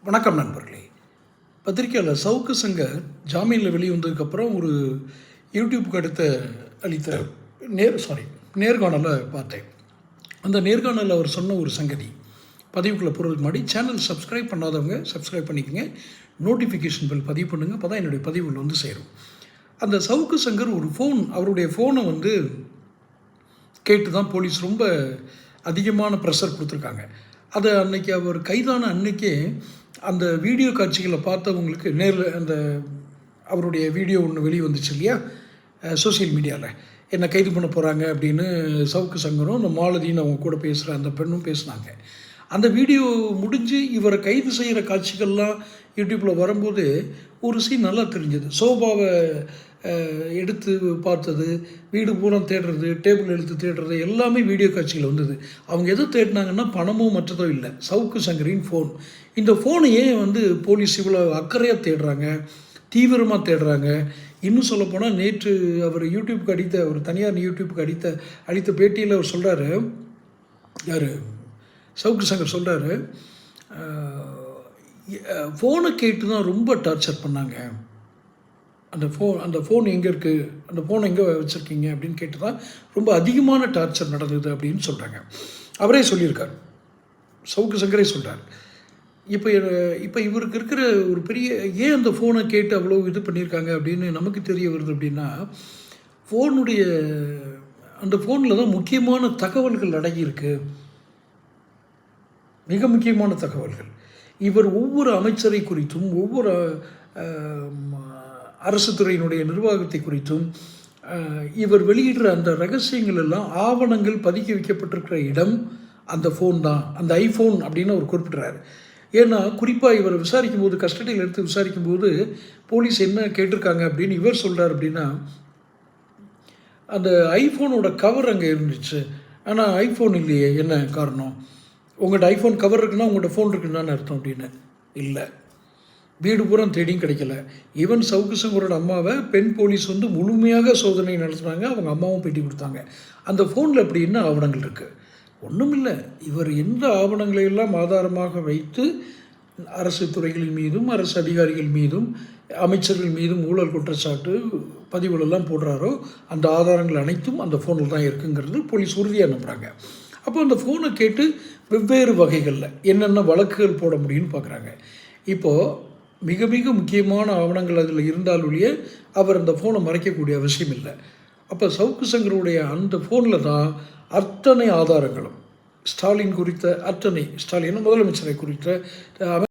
வணக்கம் நண்பர்களே. பத்திரிக்கையாளர் சவுக்கு சங்கர் ஜாமீனில் வெளிவந்ததுக்கப்புறம் ஒரு யூடியூப்புக்கு அளித்த நேர்காணலை பார்த்தேன். அந்த நேர்காணலில் அவர் சொன்ன ஒரு சங்கதி பதிவுக்குள்ளே போகிறதுக்கு முன்னாடி சேனல் சப்ஸ்கிரைப் பண்ணாதவங்க சப்ஸ்கிரைப் பண்ணிக்கோங்க, நோட்டிஃபிகேஷன் பில் பதிவு பண்ணுங்கள், அப்போ தான் என்னுடைய பதிவுகள் வந்து சேரும். அந்த சவுக்கு சங்கர் ஒரு அவருடைய ஃபோனை வந்து கேட்டு தான் போலீஸ் ரொம்ப அதிகமான ப்ரெஷர் கொடுத்துருக்காங்க. அதை அன்னைக்கு அவர் கைதான அன்னைக்கே அந்த வீடியோ காட்சிகளை பார்த்தவங்களுக்கு நேரில் அந்த அவருடைய வீடியோ ஒன்று வெளியே வந்துச்சு இல்லையா, சோசியல் மீடியாவில் என்னை கைது பண்ண போகிறாங்க அப்படின்னு சவுக்கு சங்கரும் அந்த மாலதின்னு அவங்க கூட பேசுகிற அந்த பெண்ணும் பேசுனாங்க. அந்த வீடியோ முடிஞ்சு இவரை கைது செய்கிற காட்சிகள்லாம் யூடியூப்பில் வரும்போது ஒரு சீன் நல்லா தெரிஞ்சது. சோபாவை எடுத்து பார்த்தது, வீடு பூரா தேடுறது, டேபிள் எடுத்து தேடுறது எல்லாமே வீடியோ காட்சியில் வந்தது. அவங்க எதை தேடினாங்கன்னா பணமோ மற்றதோ இல்லை, சவுக்கு சங்கரின் ஃபோன். இந்த ஃபோனை ஏன் வந்து போலீஸ் இவ்வளோ அக்கறையாக தேடுறாங்க, தீவிரமாக தேடுறாங்க? இன்னும் சொல்லப்போனால் நேற்று அவர் யூடியூப்புக்கு அவர் தனியார் யூடியூப்புக்கு அளித்த பேட்டியில் அவர் சொல்கிறாரு, யார் சவுக்கு சங்கர் சொல்கிறாரு, ஃபோனை கேட்டு தான் ரொம்ப டார்ச்சர் பண்ணாங்க. அந்த ஃபோன் எங்கே இருக்குது, அந்த ஃபோன் எங்கே வச்சுருக்கீங்க அப்படின்னு கேட்டு தான் ரொம்ப அதிகமான டார்ச்சர் நடந்தது அப்படின்னு சொல்கிறாங்க. அவரே சொல்லியிருக்கார், சவுக்கு சங்கரே சொல்கிறார். இப்போ இவருக்கு இருக்கிற ஒரு பெரிய ஏன் அந்த ஃபோனை கேட்டு அவ்வளோ இது பண்ணியிருக்காங்க அப்படின்னு நமக்கு தெரிய வருது அப்படின்னா, அந்த ஃபோனில் தான் முக்கியமான தகவல்கள் அடங்கியிருக்கு, மிக முக்கியமான தகவல்கள். இவர் ஒவ்வொரு அமைச்சரை குறித்தும் ஒவ்வொரு அரசு துறையினுடைய நிர்வாகத்தை குறித்தும் இவர் வெளியிடுற அந்த ரகசியங்கள் எல்லாம் ஆவணங்கள் பதுக்கி வைக்கப்பட்டிருக்கிற இடம் அந்த ஃபோன் தான், அந்த ஐஃபோன் அப்படின்னு அவர் குறிப்பிட்றாரு. ஏன்னா குறிப்பாக இவர் விசாரிக்கும் போது, கஸ்டடியில் எடுத்து விசாரிக்கும் போது போலீஸ் என்ன கேட்டிருக்காங்க அப்படின்னு இவர் சொல்கிறார் அப்படின்னா, அந்த ஐஃபோனோட கவர் அங்கே இருந்துச்சு, ஆனால் ஐஃபோன் இல்லையே, என்ன காரணம்? உங்கள்கிட்ட ஐஃபோன் கவர் இருக்குன்னா உங்கள்கிட்ட ஃபோன் இருக்குன்னு அர்த்தம் அப்படின்னு. இல்லை, வீடு பூரா தேடியும் கிடைக்கல. ஈவன் சவுக்கு சங்கரோட அம்மாவை பெண் போலீஸ் வந்து முழுமையாக சோதனை நடத்துனாங்க, அவங்க அம்மாவும் பேட்டி கொடுத்தாங்க. அந்த ஃபோனில் அப்படி என்ன ஆவணங்கள் இருக்குது? ஒன்றும் இல்லை. இவர் எந்த ஆவணங்களை எல்லாம் ஆதாரமாக வைத்து அரசு துறைகளின் மீதும் அரசு அதிகாரிகள் மீதும் அமைச்சர்கள் மீதும் ஊழல் குற்றச்சாட்டு பதிவுகளெல்லாம் போடுறாரோ அந்த ஆதாரங்கள் அனைத்தும் அந்த ஃபோனில் தான் இருக்குங்கிறது போலீஸ் உறுதியாக நம்புகிறாங்க. அப்போ அந்த ஃபோனை கேட்டு வெவ்வேறு வகைகளில் என்னென்ன வழக்குகள் போட முடியும்னு பார்க்குறாங்க. இப்போது மிக மிக முக்கியமான ஆவணங்கள் அதில் இருந்தாலுடைய அவர் அந்த ஃபோனை மறைக்கக்கூடிய அவசியம் இல்லை. அப்போ சவுக்கு சங்கருடைய அந்த ஃபோனில் தான் அத்தனை ஆதாரங்களும், ஸ்டாலின் முதலமைச்சரை குறித்த